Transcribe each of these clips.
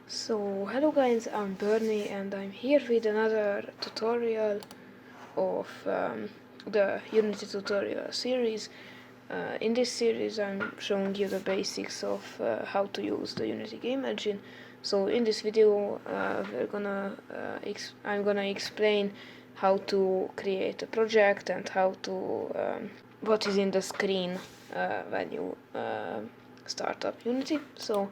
So hello guys, I'm Bernie and I'm here with another tutorial of the Unity tutorial series. In this series I'm showing you the basics of how to use the Unity game engine. So in this video I'm gonna explain how to create a project and how to what is in the screen when you start up Unity. So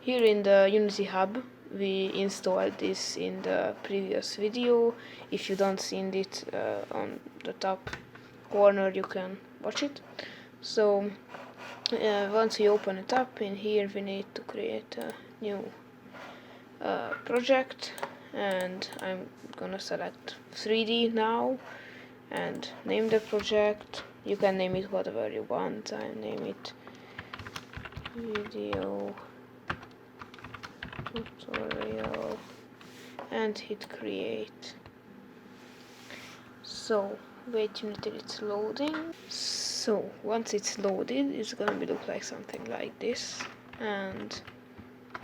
here in the Unity Hub we installed this in the previous video. If you don't seen it on the top corner you can watch it. So once we open it up, in here we need to create a new project, and I'm gonna select 3D now and name the project. You can name it whatever you want. I name it video tutorial and hit create. So wait until it's loading. So once it's loaded, it's gonna look like something like this and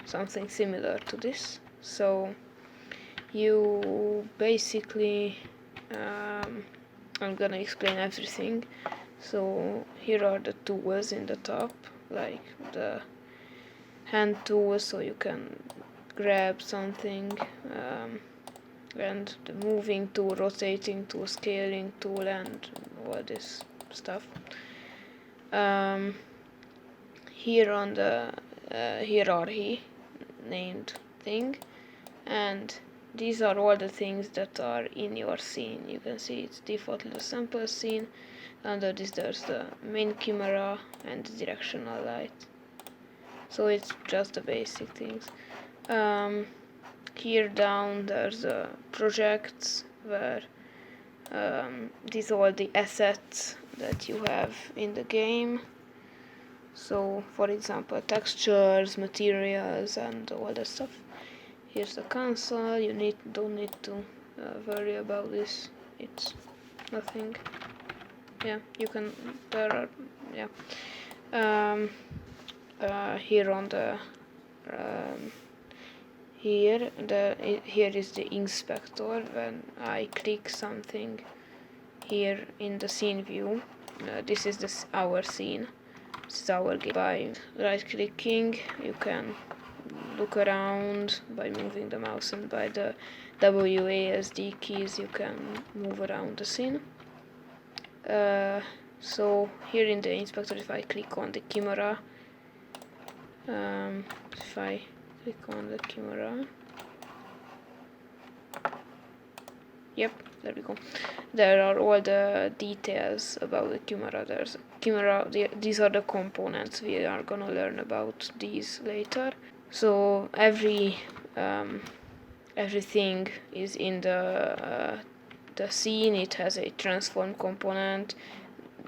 something similar to this. So you basically I'm gonna explain everything. So here are the tools in the top, like the hand tool, so you can grab something, and the moving tool, rotating tool, scaling tool, and all this stuff. Here on the hierarchy named thing, and these are all the things that are in your scene. You can see it's default little sample scene. Under this there's the main camera and the directional light. So it's just the basic things. Here down there's projects where these are all the assets that you have in the game. So for example textures, materials, and all that stuff. Here's the console. You don't need to worry about this. It's nothing. Yeah, you can. There are here on the here is the inspector. When I click something here in the scene view, this is our scene. This is our game. By right clicking you can look around by moving the mouse, and by the WASD keys you can move around the scene. So here in the inspector, if I click on the camera, yep, there we go. There are all the details about the camera. There's a camera. These are the components. We are gonna learn about these later. So everything is in the scene. It has a transform component.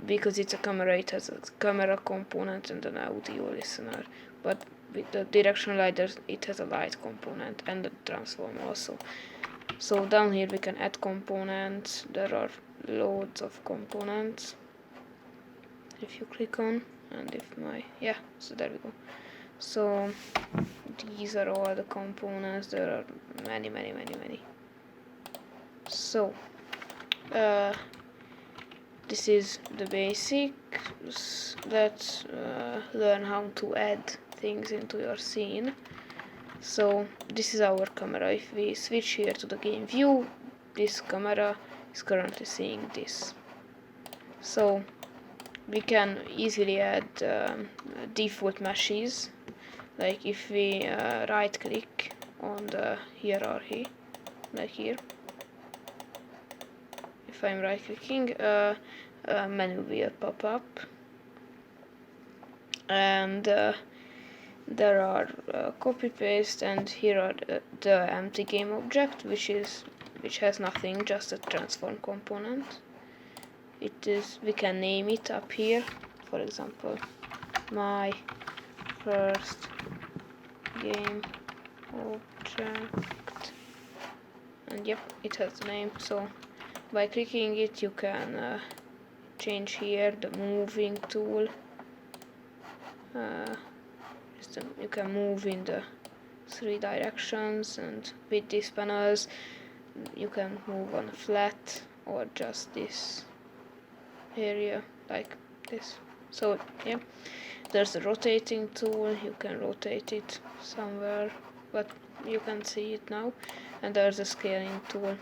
Because it's a camera, it has a camera component and an audio listener. But with the directional light, it has a light component and a transform also. So down here we can add components. There are loads of components. If you click on, and so there we go. So these are all the components. There are many. So this is the basics. Let's learn how to add things into your scene. So this is our camera. If we switch here to the game view, this camera is currently seeing this. So we can easily add default meshes. Like if we right click on the hierarchy, like here, if I'm right clicking, a menu will pop up, and there are copy paste, and here are the empty game object, which has nothing, just a transform component. We can name it up here, for example, my first game object, and yep, it has the name. So by clicking it you can change here the moving tool. You can move in the 3 directions, and with these panels you can move on a flat or just this area like this. So yeah, there's the rotating tool, you can rotate it somewhere, but you can see it now. And there's a scaling tool,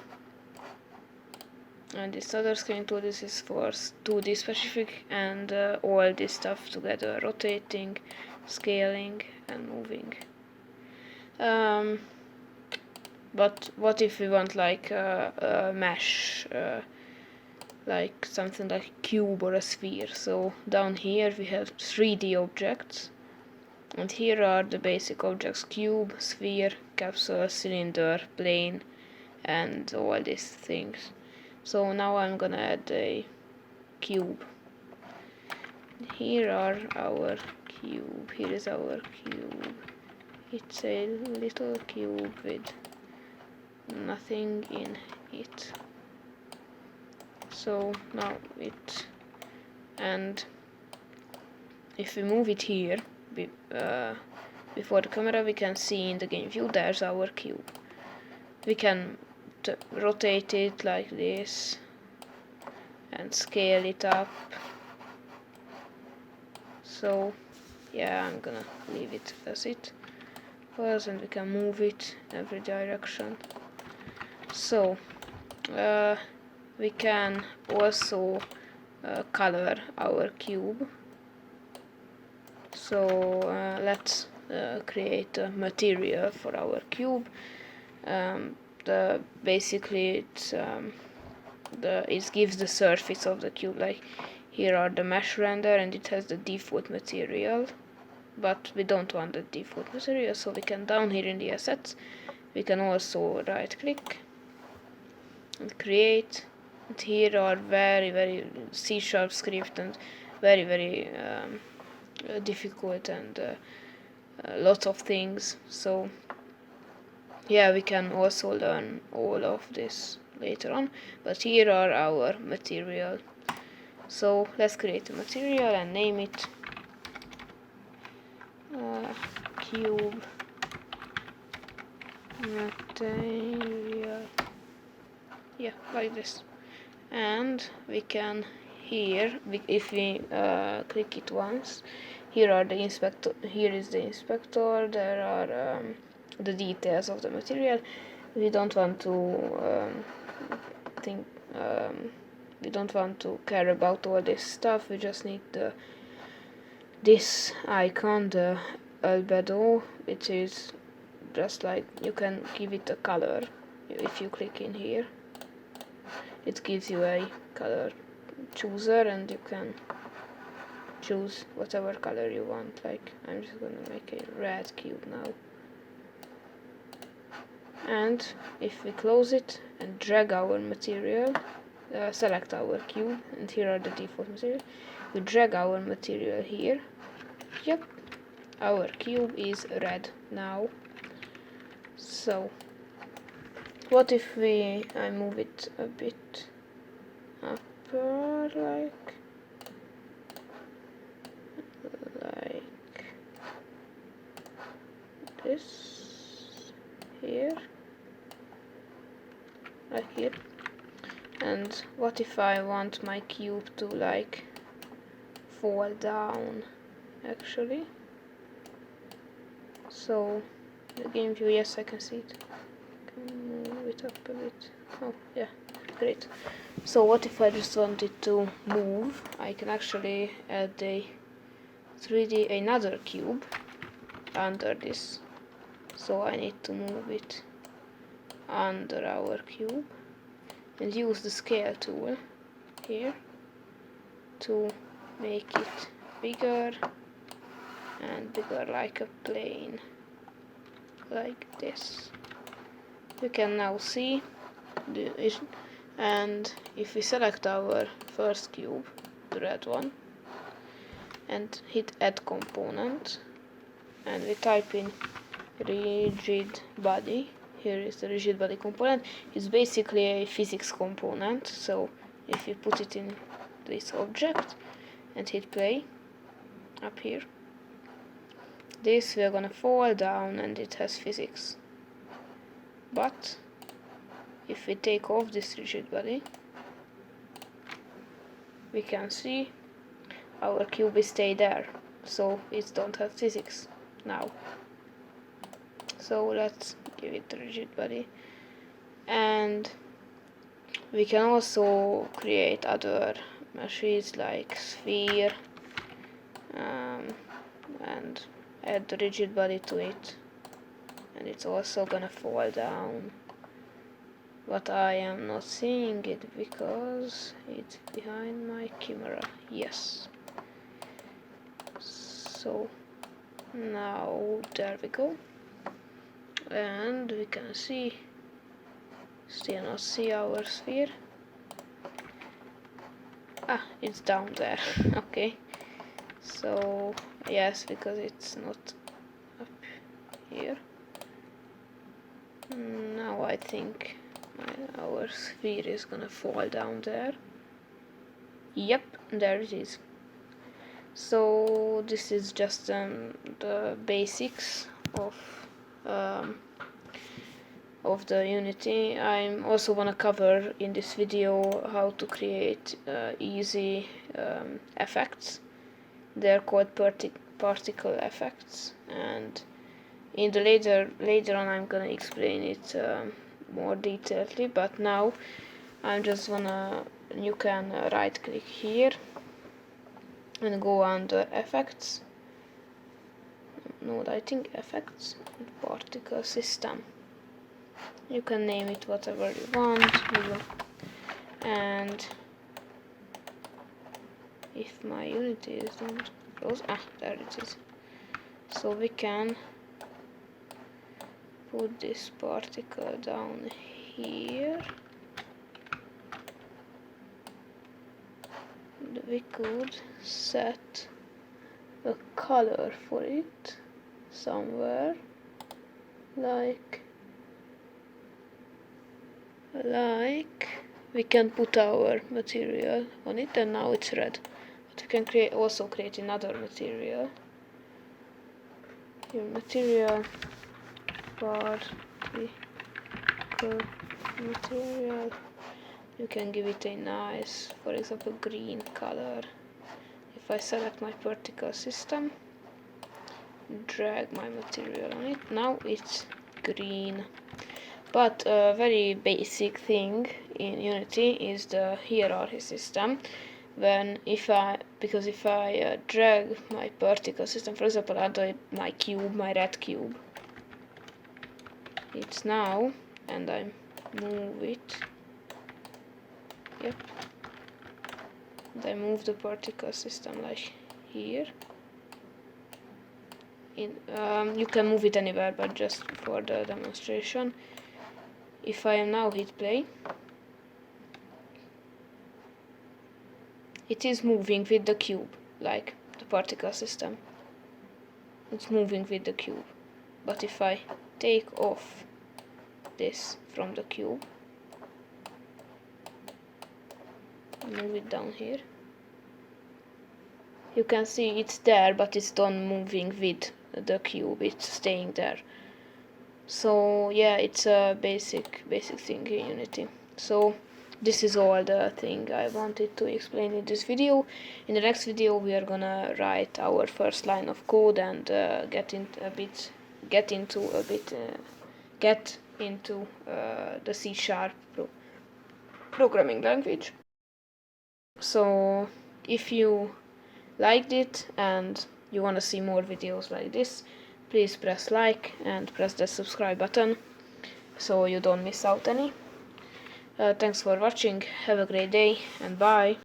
and this other scaling tool, this is for 2D specific, and all this stuff together, rotating, scaling and moving. But what if we want like a mesh, like something like a cube or a sphere? So down here we have 3D objects, and here are the basic objects: cube, sphere, capsule, cylinder, plane, and all these things. So now I'm gonna add a cube. Here are our cube. Here is our cube. It's a little cube with nothing in it. So now and if we move it here before the camera, we can see in the game view there's our cube. We can rotate it like this and scale it up. So yeah, I'm gonna leave it as it was, and we can move it in every direction. So we can also color our cube. So let's create a material for our cube. Basically it gives the surface of the cube, like here are the mesh render, and it has the default material, but we don't want the default material, so we can down here in the assets we can also right click and create. And here are very C# script and very difficult and lots of things. So yeah, we can also learn all of this later on, but here are our material. So let's create a material and name it cube material. Yeah, like this. And we can here, if we click it once, here are the inspector. Here is the inspector. There are the details of the material. We don't want to we don't want to care about all this stuff. We just need this icon, the albedo, which is just like, you can give it a color. If you click in here, it gives you a color chooser, and you can choose whatever color you want. Like, I'm just gonna make a red cube now. And if we close it and drag our material, select our cube, and here are the default material, we drag our material here. Yep, our cube is red now. So what if I move it a bit upper, like this, here, like here. And what if I want my cube to like fall down, actually? So the game view, yes, I can see it. Can move it up a bit. Oh yeah, great. So what if I just wanted to move? I can actually add a 3D another cube under this. So I need to move it under our cube and use the scale tool here to make it bigger and bigger, like a plane, like this. You can now see and if we select our first cube, the red one, and hit add component, and we type in rigid body, here is the rigid body component. It's basically a physics component. So if you put it in this object and hit play up here, this, we're gonna fall down and it has physics. But if we take off this rigid body, we can see our cube is stay there, so it don't have physics now. So let's give it a rigid body, and we can also create other meshes like sphere, and add the rigid body to it, and it's also gonna fall down. But I am not seeing it because it's behind my camera. Yes. So now there we go, and we can see, still not see our sphere. Ah, it's down there. Okay, so yes, because it's not up here. Now I think our sphere is gonna fall down there. Yep, there it is. So this is just the basics of the Unity. I'm also gonna cover in this video how to create easy effects. They're called particle effects, and in the later on I'm gonna explain it more detailedly. But now I'm just gonna, you can right click here and go under effects. No, I think effects, particle system. You can name it whatever you want, and if my Unity is not close, there it is. So we can put this particle down here. And we could set a color for it somewhere, like we can put our material on it, and now it's red. But we can also create another material. Here, material, particle material. You can give it a nice, for example, green color. If I select my particle system, drag my material on it, now it's green. But a very basic thing in Unity is the hierarchy system. If I drag my particle system, for example, under my cube, my red cube, it's now, and I move it. Yep. And I move the particle system like here. You can move it anywhere, but just for the demonstration. If I now hit play, it is moving with the cube, like the particle system. It's moving with the cube. But if I take off this from the cube, move it down here, you can see it's there, but it's not moving with the cube, it's staying there. So yeah, it's a basic thing in Unity. So this is all the thing I wanted to explain in this video. In the next video we are gonna write our first line of code and get into the C# programming language. So if you liked it and you want to see more videos like this, please press like and press the subscribe button so you don't miss out any. Thanks for watching, have a great day, and bye.